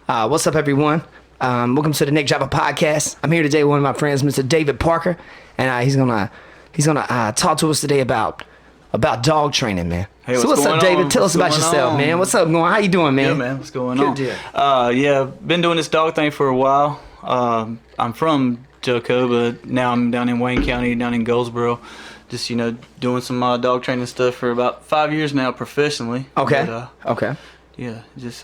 What's up, everyone? Welcome to the Nick Joppa podcast. I'm here today with one of my friends, Mr. David Parker, and he's gonna talk to us today about dog training, man. Hey, so what's up, David? Tell us about going yourself, on? man. What's up, going? How you doing, man? Good, man. What's going Good on? deal. Yeah, been doing this dog thing for a while. I'm from Jericho, but now I'm down in Wayne County, down in Goldsboro. Just doing some dog training stuff for about 5 years now, professionally. Okay. But, Okay. Yeah, just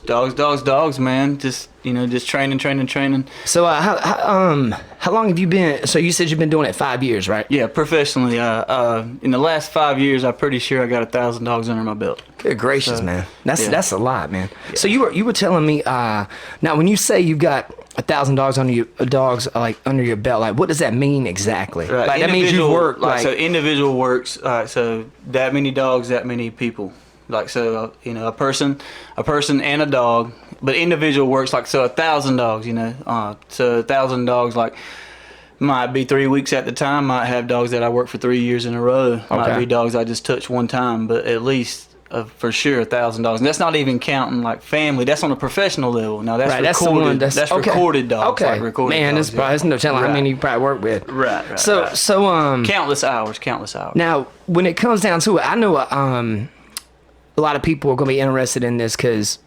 dogs, man. Just training. So how long have you been? So you said you've been doing it 5 years, right? Yeah, professionally. In the last 5 years, I'm pretty sure I got 1,000 dogs under my belt. Good gracious, man. That's a lot, man. Yeah. So you were telling me now when you say you've got 1,000 dogs under your belt, like what does that mean exactly? Right. Like that means you work so individual works. So that many dogs, that many people. Like so, a person and a dog, but individual works like so 1,000 dogs. So 1,000 dogs like might be 3 weeks at the time. Might have dogs that I work for 3 years in a row. Might be dogs I just touch one time, but at least. For sure, 1,000 dogs, and that's not even counting like family. That's on a professional level. Now that's recorded. That's recorded dogs. Okay, like recorded man, dogs, there's no telling how many you probably work with. Right. So countless hours. Now, when it comes down to it, I know a lot of people are going to be interested in this because,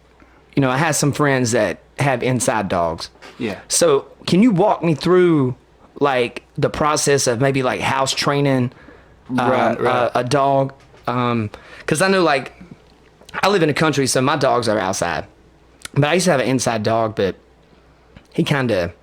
I have some friends that have inside dogs. Yeah. So can you walk me through like the process of maybe like house training a dog? Because I know, like, I live in the country, so my dogs are outside. But I used to have an inside dog, but he kind of,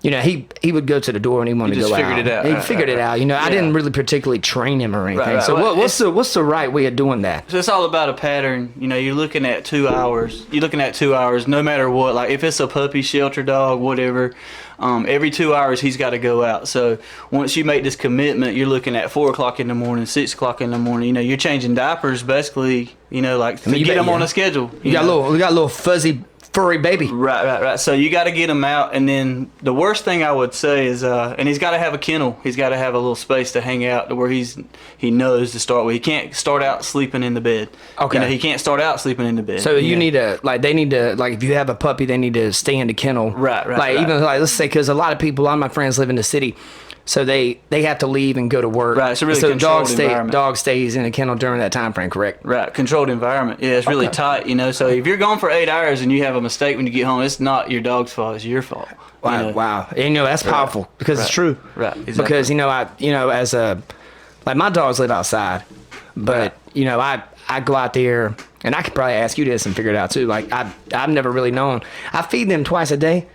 he would go to the door and he wanted to go out. He figured it out. I didn't really particularly train him or anything. So what's the right way of doing that? So it's all about a pattern. You're looking at 2 hours. You're looking at 2 hours, no matter what. Like if it's a puppy, shelter dog, whatever. Every 2 hours he's got to go out. So once you make this commitment, you're looking at 4 o'clock in the morning, 6 o'clock in the morning. You're changing diapers basically. Like to get them on a schedule. We got a little fuzzy, furry baby. Right. So you got to get him out, and then the worst thing I would say is, and he's got to have a kennel. He's got to have a little space to hang out to where he knows to start with. He can't start out sleeping in the bed. Okay. He can't start out sleeping in the bed. So you need to they need to if you have a puppy, they need to stay in the kennel. Right. Even let's say because a lot of of my friends live in the city. So they have to leave and go to work. Right, it's a really controlled environment. Dog stays in a kennel during that time frame, correct? Right, controlled environment. Yeah, it's really tight, So if you're gone for 8 hours and you have a mistake when you get home, it's not your dog's fault, it's your fault. Wow. And that's powerful because it's true. Right, exactly. Because, as my dogs live outside, but, I go out there, and I could probably ask you this and figure it out too. Like, I've never really known. I feed them twice a day,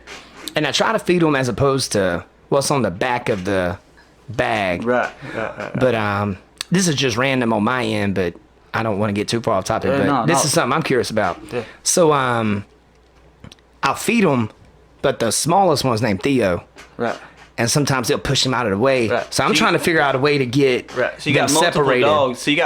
and I try to feed them as opposed to what's on the back of the bag. Right. But this is just random on my end, but I don't want to get too far off topic. But this is something I'm curious about. Yeah. So I'll feed them, but the smallest one's named Theo. Right. And sometimes they'll push him out of the way. Right. So I'm trying to figure out a way to get So you got multiple separated. dogs. So you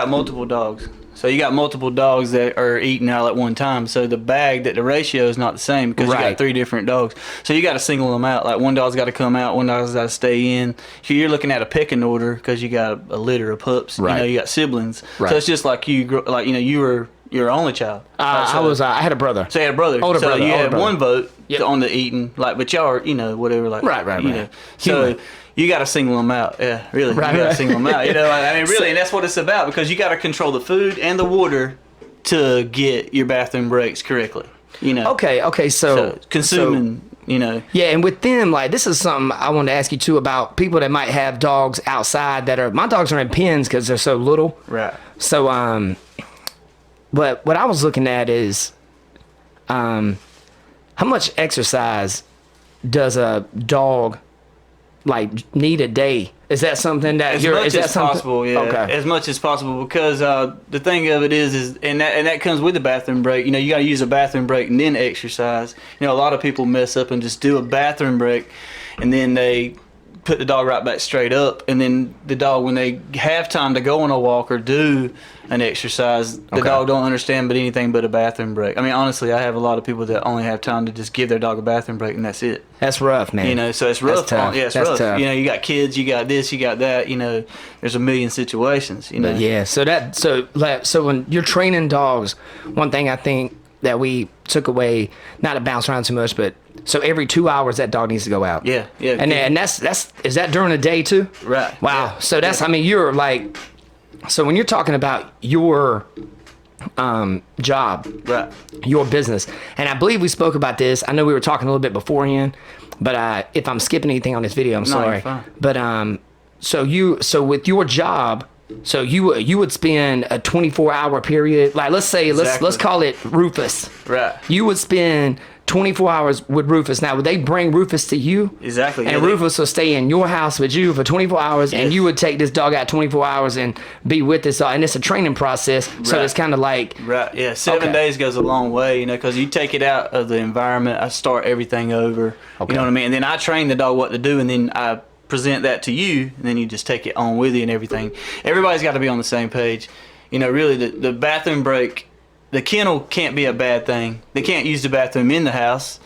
got multiple dogs that are eating out at one time. So the ratio is not the same because you got 3 different dogs. So you got to single them out. Like one dog's got to come out, one dog's got to stay in. So you're looking at a pecking order because you got a litter of pups. Right. You got siblings. Right. So it's just like you were your only child. I had a brother. So you had a brother. Older brother. You had one vote Yep. on the eating. But y'all are whatever. Right. So. You got to single them out. Yeah, really. Right. You got to single them out. Really, and that's what it's about because you got to control the food and the water to get your bathroom breaks correctly. Okay. So consuming, Yeah, and with them, this is something I wanted to ask you too about people that might have dogs outside my dogs are in pens because they're so little. Right. So, but what I was looking at is, how much exercise does a dog need a day? Is that something that as much as possible? Yeah, okay. As much as possible because the thing of it is and that comes with the bathroom break. You got to use a bathroom break and then exercise. A lot of people mess up and just do a bathroom break, and then they put the dog right back straight up, and then the dog, when they have time to go on a walk or do an exercise, the dog don't understand anything but a bathroom break. Honestly, I have a lot of people that only have time to just give their dog a bathroom break, and that's it. That's rough, man. So it's rough. That's tough. Yeah, it's That's rough. tough. You got kids, you got this, you got that. There's a million situations. But yeah, so when you're training dogs, one thing I think that we took away, not to bounce around too much, but so every 2 hours that dog needs to go out. Yeah, yeah. And that's is that during the day too? Right. Wow. Yeah. So that's I mean you're like, so when you're talking about your job, Right. your business, and I believe we spoke about this. I know we were talking a little bit beforehand, but if I'm skipping anything on this video, I'm sorry. You're fine. But so with your job, so you would spend a 24-hour period, like let's say let's call it Rufus. Right. You would spend 24 hours with Rufus. Now, would they bring Rufus to you? Exactly. And Rufus will stay in your house with you for 24 hours, and you would take this dog out 24 hours and be with this dog. And it's a training process, so it's kind of like... Right, yeah. 7 days goes a long way, you know, because you take it out of the environment, I start everything over, you know what I mean? And then I train the dog what to do, and then I present that to you, and then you just take it on with you and everything. Everybody's got to be on the same page. You know, really, the bathroom break... The kennel can't be a bad thing. They can't use the bathroom in the house,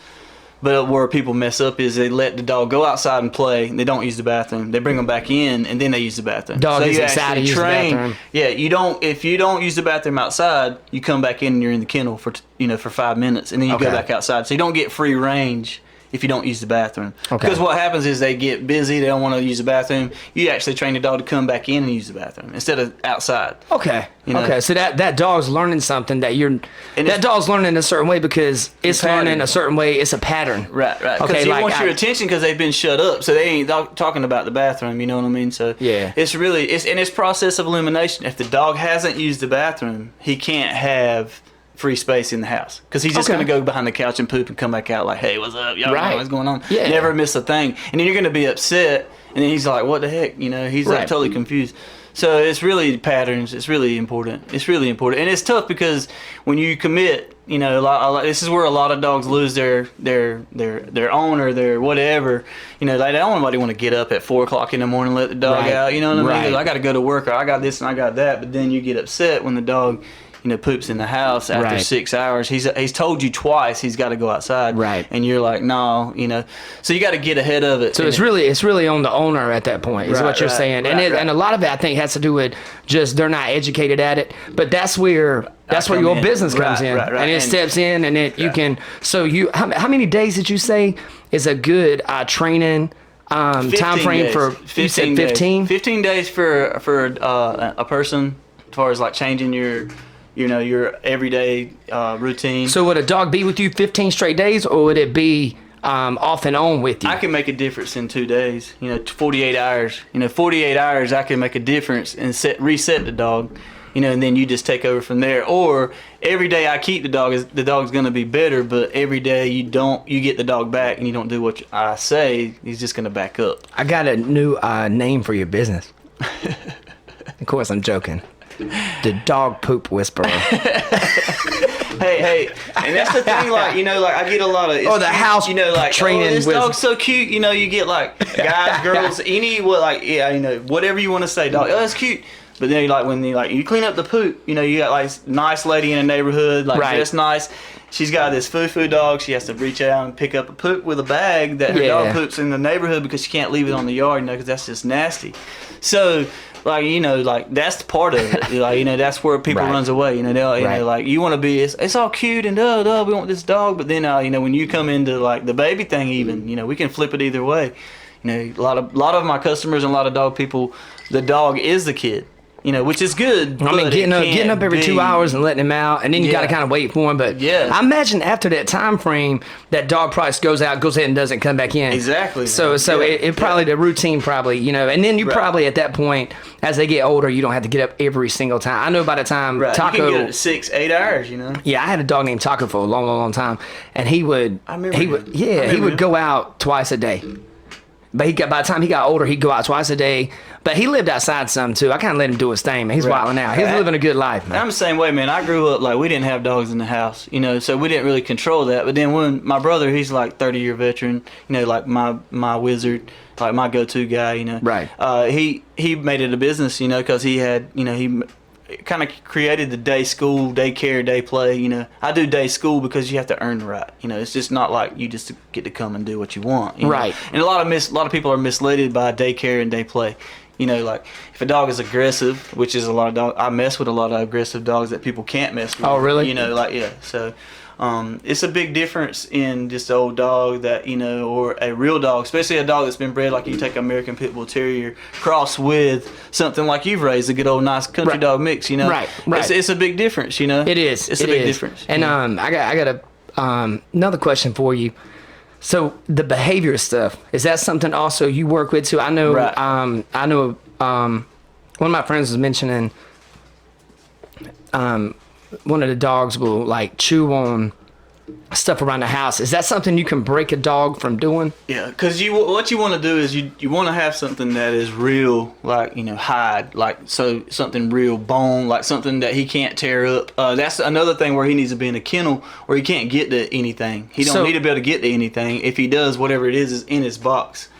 but where people mess up is they let the dog go outside and play, and they don't use the bathroom. They bring them back in, and then they use the bathroom. Dog is excited to use the bathroom. Yeah, you don't. If you don't use the bathroom outside, you come back in and you're in the kennel for 5 minutes, and then you go back outside. So you don't get free range if you don't use the bathroom. Because what happens is they get busy, they don't want to use the bathroom. You actually train the dog to come back in and use the bathroom instead of outside. Okay. Okay. So that dog's learning something that dog's learning a certain way because it's learning a certain way. It's a pattern. Right. Because he wants your attention because they've been shut up, so they ain't talking about the bathroom. You know what I mean? So it's really in its process of elimination. If the dog hasn't used the bathroom, he can't have free space in the house because he's just going to go behind the couch and poop and come back out like, hey, what's up, y'all? What's going on? Never miss a thing. And then you're going to be upset, and then he's like, what the heck? You know, he's like totally confused. So it's really patterns. It's really important. It's really important, and it's tough because when you commit, you know, this is where a lot of dogs lose their owner, their whatever. You know, like, they don't nobody want to get up at 4 o'clock in the morning and let the dog out. You know what I mean? 'Cause I got to go to work, or I got this and I got that. But then you get upset when the dog, you know, poops in the house after 6 hours. He's told you twice he's got to go outside, and you're like, no, you know. So you got to get ahead of it. So it's really on the owner at that point, is what you're saying. And a lot of it, I think, has to do with just they're not educated at it. But that's where your business comes in, and it steps in, and it you can. So how many days did you say is a good training time frame for? 15 days. 15. 15 days for a person, as far as like changing your everyday routine. So would a dog be with you 15 straight days, or would it be off and on with you? I can make a difference in 2 days. 48 hours. 48 hours I can make a difference and reset the dog. And then you just take over from there. Or every day I keep the dog's going to be better, but every day you get the dog back and you don't do what I say, he's just going to back up. I got a new name for your business. Of course, I'm joking. The dog poop whisperer. hey, and that's the thing. Like, I get a lot of the house, training. This dog's so cute. You get like guys, girls, whatever you want to say, dog. Oh, that's cute. But then, when you clean up the poop, you got like nice lady in the neighborhood, just nice. She's got this foo-foo dog. She has to reach out and pick up a poop with a bag that her dog poops in the neighborhood because she can't leave it on the yard, because that's just nasty. So, that's the part of it. That's where people runs away. You want to be, it's all cute and we want this dog. But then, when you come into the baby thing, even, we can flip it either way. A lot of my customers and a lot of dog people, the dog is the kid. Which is good. I mean, getting up every 2 hours and letting him out, and then you got to kind of wait for him. But I imagine after that time frame, that dog probably goes ahead and doesn't come back in. Exactly. So it probably, the routine probably, and then you probably at that point, as they get older, you don't have to get up every single time. I know by the time Taco, you can get 6-8 hours. Yeah, I had a dog named Taco for a long, long, long time, and he would go out twice a day. But by the time he got older, he'd go out twice a day. But he lived outside some too. I kind of let him do his thing, man. He's wilding out. He's living a good life, man. I'm the same way, man. I grew up we didn't have dogs in the house, so we didn't really control that. But then when my brother, he's 30-year veteran, my wizard, my go-to guy, Right. He made it a business, because he had, he kind of created the day school, day care, day play. I do day school because you have to earn the right. It's just not like you just get to come and do what you want. Right. And a lot of people are misled by day care and day play. If a dog is aggressive, which is a lot of dogs, I mess with a lot of aggressive dogs that people can't mess with. Oh, really? So It's a big difference in just an old dog that, or a real dog, especially a dog that's been bred, like you take an American Pit Bull Terrier, cross with something like you've raised, a good old nice country dog mix, Right. It's a big difference, It is. It's a big difference. And I got another question for you. So the behavior stuff, is that something also you work with too? I know, one of my friends was mentioning, one of the dogs will like chew on stuff around the house. Is that something you can break a dog from doing? Yeah, because what you want to do is you want to have something that is real, like hide, like something real bone, like something that he can't tear up. That's another thing where he needs to be in a kennel where he can't get to anything. He don't need to be able to get to anything. If he does, whatever it is in his box.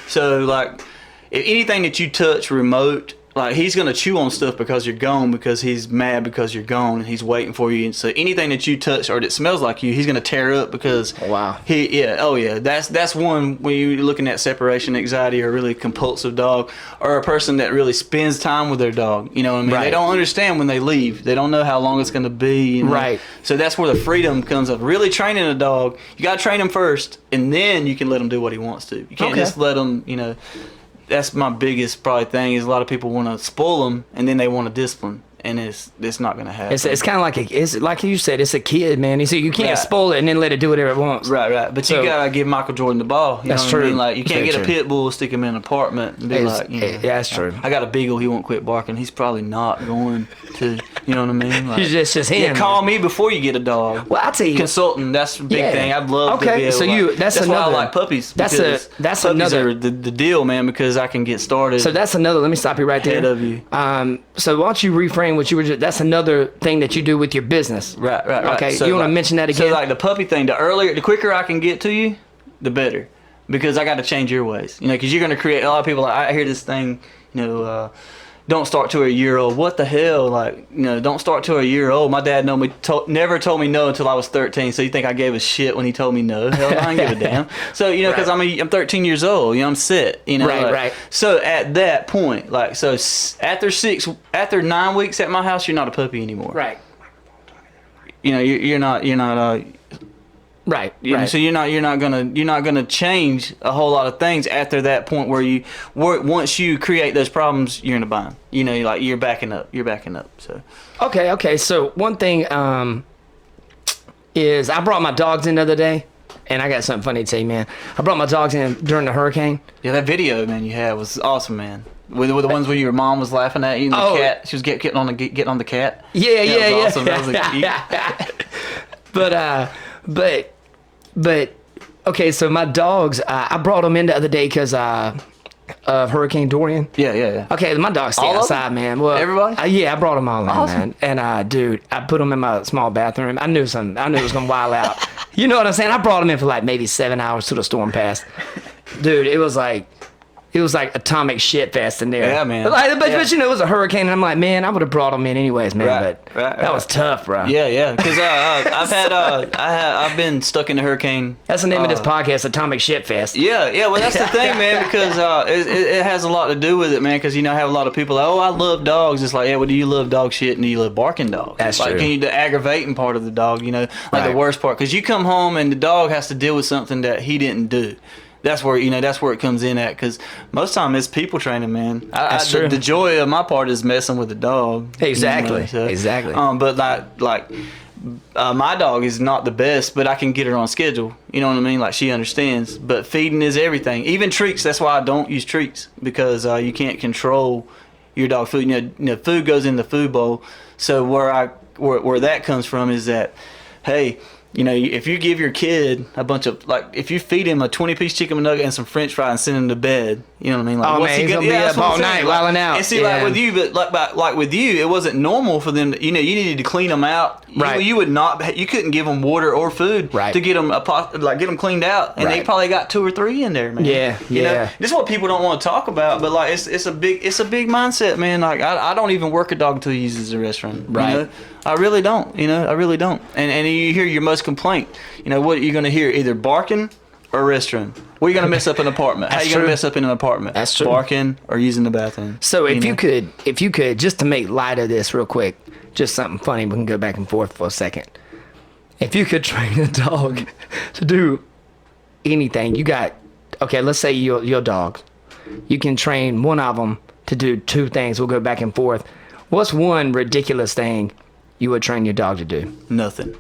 So like if anything that you touch remote, like he's gonna chew on stuff because you're gone, because he's mad because you're gone and he's waiting for you. And so anything that you touch or that smells like you, he's gonna tear up because that's one when you're looking at separation anxiety or a really compulsive dog or a person that really spends time with their dog. You know what I mean? Right. They don't understand when they leave. They don't know how long it's gonna be. Right. So that's where the freedom comes of really training a dog. You gotta train him first, and then you can let him do what he wants to. You can't just let him. That's my biggest probably thing is a lot of people want to spoil them and then they want to discipline, and it's not going to happen. It's kind of like you said, it's a kid, man. You see, you can't spoil it and then let it do whatever it wants. Right. But you gotta give Michael Jordan the ball. You that's know true. What I mean? Like you can't Very get true. a pit bull, stick him in an apartment, and be yeah, that's true. I got a beagle. He won't quit barking. He's probably not going to. You know what I mean? Like, it's just him. Call me before you get a dog. Well, I tell you, consulting. That's a big thing. I'd love to be able. So that's another. Why I like puppies. That's puppies another. Are the deal, man. Because I can get started. So that's another. Let me stop you right there. Ahead of you. So why don't you reframe what you were just? That's another thing that you do with your business. Right. Okay. So you want to mention that again? So like the puppy thing, the quicker I can get to you, the better. Because I got to change your ways. Because you're going to create a lot of people. I hear this thing. Don't start till a year old. What the hell? Like, don't start till a year old. My dad never told me no until I was 13. So you think I gave a shit when he told me no? Hell, I didn't give a damn. So, because I'm 13 years old. I'm set. Right. So at that point, after 9 weeks at my house, you're not a puppy anymore. Right. You're not. Right. So you're not gonna change a whole lot of things after that point where once you create those problems, you're in a bind. You're backing up. So Okay. So one thing is I brought my dogs in the other day, and I got something funny to tell you, man. I brought my dogs in during the hurricane. Yeah, that video, man, you had was awesome, man. With the ones where your mom was laughing at you and the cat, she was getting on the cat. Yeah. That was awesome. That was But okay, so my dogs, I brought them in the other day because of Hurricane Dorian. Yeah. Okay, my dogs stay All of outside, them? man. Well, everybody? Yeah, I brought them all Awesome. in, man. And dude, I put them in my small bathroom. I knew it was gonna wild out. You know what I'm saying? I brought them in for like maybe 7 hours till the storm passed. Dude, it was like atomic shit fast in there. Yeah, man. But it was a hurricane, and I'm like, man, I would have brought them in anyways, man. Right, That was tough, bro. Yeah. Because I've been stuck in the hurricane. That's the name of this podcast, Atomic Shit Fest. Yeah. Well, that's the thing, man. Because it has a lot to do with it, man. Because I have a lot of people like, oh, I love dogs. It's like, yeah, well, do you love dog shit and do you love barking dogs? That's like, true. Can you the aggravating part of the dog? The worst part. Because you come home and the dog has to deal with something that he didn't do. That's where it comes in at, because most time it's people training, man. That's true. The joy of my part is messing with the dog. Exactly. Exactly. But my dog is not the best, but I can get her on schedule. You know what I mean? Like, she understands. But feeding is everything. Even treats. That's why I don't use treats, because you can't control your dog food. Food goes in the food bowl. So where that comes from is that, hey, if you give your kid a bunch of, if you feed him a 20-piece chicken nugget and some French fries and send him to bed, you know what I mean? Like, he's gonna be up all night wilding out. And see, with you, but with you, it wasn't normal for them. You needed to clean them out. Right. You couldn't give them water or food to get them get them cleaned out, and they probably got 2 or 3 in there, man. Yeah. This is what people don't want to talk about, but it's a big mindset, man. Like, I don't even work a dog until he uses the restroom. Right. I really don't. I really don't. And you hear your most complaint. What you're gonna hear, either barking or restroom. Where are you gonna mess up an apartment? How are you gonna mess up in an apartment? That's true. Barking or using the bathroom. So if you could, just to make light of this real quick, just something funny, we can go back and forth for a second. if you could train a dog to do anything, okay, let's say your dog, you can train one of them to do two things. We'll go back and forth. What's one ridiculous thing you would train your dog to do? Nothing.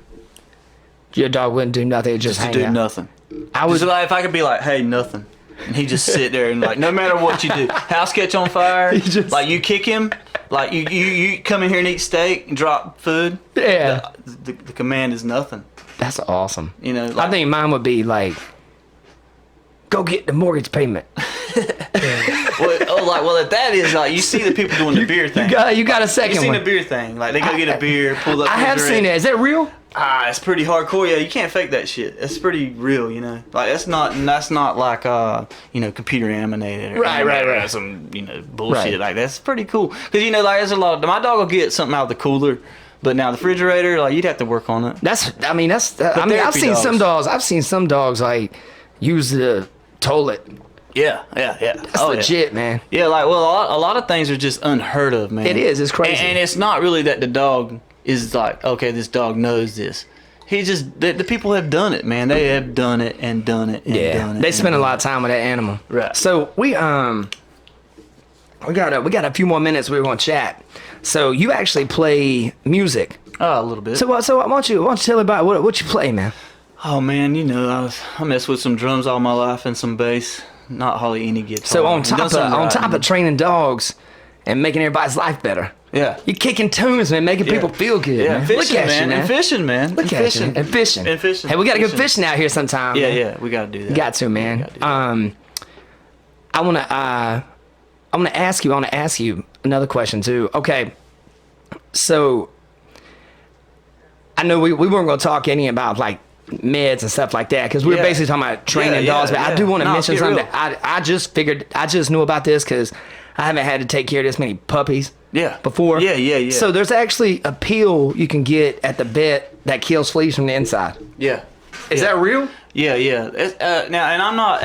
Your dog wouldn't do nothing, just hang to do out. nothing. I was like, if I could be like, hey, nothing, and he just sit there and like, no matter what you do, house catch on fire, like you kick him, like you come in here and eat steak and drop food. Yeah. The command is nothing. That's awesome. You know, I think mine would be like, go get the mortgage payment. Well, if that is like, you see the people doing the beer thing. You got a second You seen one. the beer thing? Like they go get a beer, pull up. I have seen that. Is that real? It's pretty hardcore. Yeah, you can't fake that shit. It's pretty real, you know. Like that's not like computer animated or right. some bullshit. Right. Like that's pretty cool. Cause like there's a lot of my dog will get something out of the cooler, but now the refrigerator, like you'd have to work on it. I've seen some dogs like use the toilet. Yeah. That's legit, man. Yeah, like a lot of things are just unheard of, man. It is. It's crazy. And it's not really that the dog is like, okay, this dog knows this. He just the people have done it, man. They have done it and done it and done it. They spend a lot of time with that animal. Right. So we got a few more minutes. We're going to chat. So you actually play music. Oh, a little bit. So why don't you tell about what you play, man? Oh man, I messed with some drums all my life and some bass. Not hardly any guitar. So on top of training dogs and making everybody's life better. Yeah. You're kicking tunes, man, making people feel good, yeah, man. Fishing, Look at man. you, man. And fishing, man. Look at you. And fishing. And fishing. Hey, we got to go fishing out here sometime. Yeah, man. yeah, we got to do that. Got to, man. I want to ask you another question too. Okay. So I know we weren't going to talk any about like meds and stuff like that because we were basically talking about training dogs, but I do want to mention something that I just knew about this because I haven't had to take care of this many puppies before. Yeah. So there's actually a pill you can get at the vet that kills fleas from the inside. Yeah. Is that real? Yeah. Now, and I'm not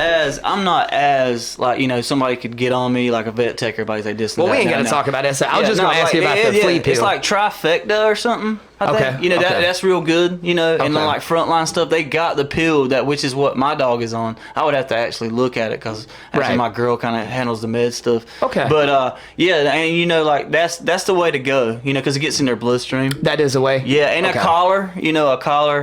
as like somebody could get on me like a vet tech. Everybody's like this. Well, we ain't got to talk about that. So I was just gonna ask you about the flea pill. It's like trifecta or something. I think. That's real good. And then like frontline stuff, they got the pill which is what my dog is on. I would have to actually look at it because my girl kind of handles the med stuff. Okay. But and like that's the way to go. Because it gets in their bloodstream. That is the way. Yeah, and a collar,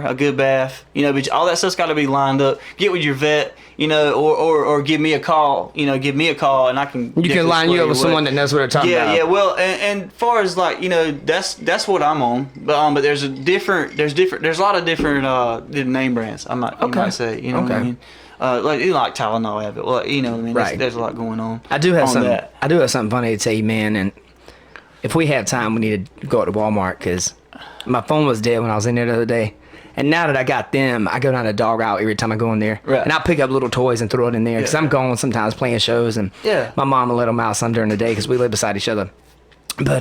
a good bath. But all that stuff's got to be lined up. Get with your vet. Or give me a call. Give me a call, and I can. You can line you up with someone that knows what they're talking about. Yeah. Well, and far as like that's what I'm on. But there's a lot of different name brands. I might say. You know what I mean? Like Tylenol, Abbott. Well, you know what I mean? Right. There's a lot going on. I do have something funny to tell you, man. And if we have time, we need to go out to Walmart because my phone was dead when I was in there the other day. And now that I got them, I go down to dog out every time I go in there. Right. And I pick up little toys and throw it in there because I'm gone sometimes playing shows. And my mom will let them out some during the day because we live beside each other. But,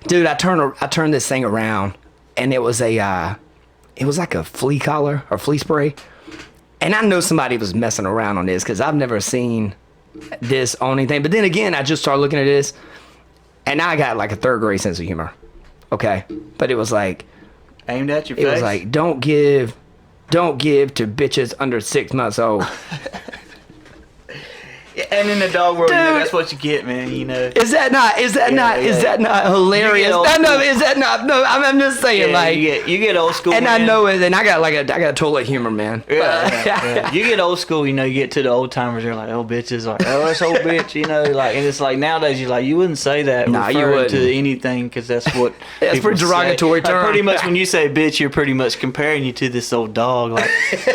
dude, I turned this thing around and it was like a flea collar or flea spray. And I know somebody was messing around on this because I've never seen this on anything. But then again, I just started looking at this and I got like a third grade sense of humor. Okay. But it was like, aimed at your face. It was like, don't give to bitches under 6 months old. And in the dog world, that's what you get, man. Is that not hilarious? I'm just saying, you get old school, and man. I know it, and I got toilet humor, man. Yeah. You get old school, you get to the old timers, they're like, oh, bitches, like, oh, that's old bitch, and it's like nowadays, you wouldn't say that referring to anything because that's what that's pretty derogatory term. Pretty much when you say bitch, you're pretty much comparing you to this old dog,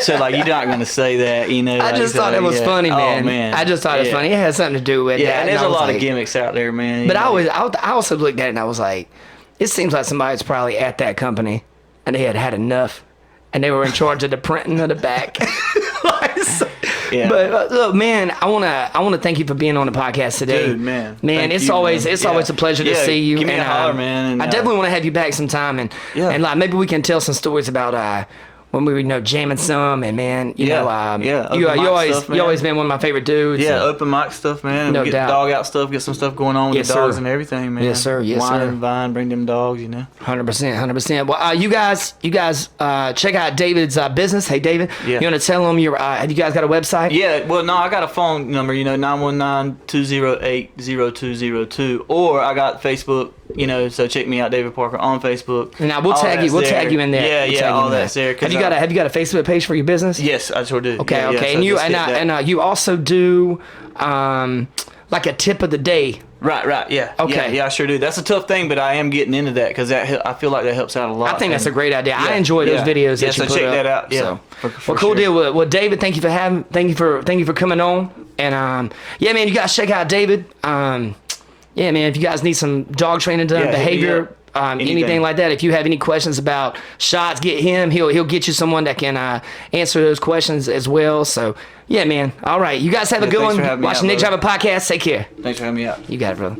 so you're not gonna say that, I just thought it was funny, man. Oh, man. I just thought it was funny. It had something to do with that. Yeah, and there's a lot of gimmicks out there, man. But I also looked at it and I was like, it seems like somebody's probably at that company and they had enough and they were in charge of the printing of the back. But look, man, I wanna thank you for being on the podcast today. Dude, man, it's always a pleasure to see you. Give me a holler, man. I definitely want to have you back sometime and like maybe we can tell some stories about when we were jamming some, and man, you know, you open mic always stuff, man. you always been one of my favorite dudes. Yeah, and- open mic stuff, man. And No we get doubt. dog out stuff, get some stuff going on with Yes, the dogs sir. and everything, man. Yes, sir. Yes, Wine sir. and vine, bring them dogs, 100%. Well, you guys, check out David's business. Hey, David, Yeah. you want to tell them have you guys got a website? Yeah, well, no, I got a phone number, 919-208-0202, or I got Facebook, so check me out, David Parker, on Facebook. Now we'll All tag you. that's We'll there. tag you in there. Yeah, We'll yeah, tag you all in there. that's there. Have you got a Facebook page for your business? Yes, I sure do. Okay, Yeah, okay. so And you just hit that. you also do like a tip of the day. Right, yeah. Okay. Yeah, I sure do. That's a tough thing, but I am getting into that because I feel like that helps out a lot. I think that's a great idea. I Yeah, enjoy those yeah. videos Yeah, that you so put check up. that out. Yeah, So. for Well, cool sure. deal. Well, David, thank you for coming on. And yeah, man, you guys check out David. Yeah, man, if you guys need some dog training done, Yeah, hit me behavior, up. anything Anything. like that. If you have any questions about shots, get him. He'll get you someone that can answer those questions as well. So yeah, man. All right, you guys have a good thanks one. for having me Watch out, the Nick brother. Driver podcast. Take care. Thanks for having me out. You got it, brother.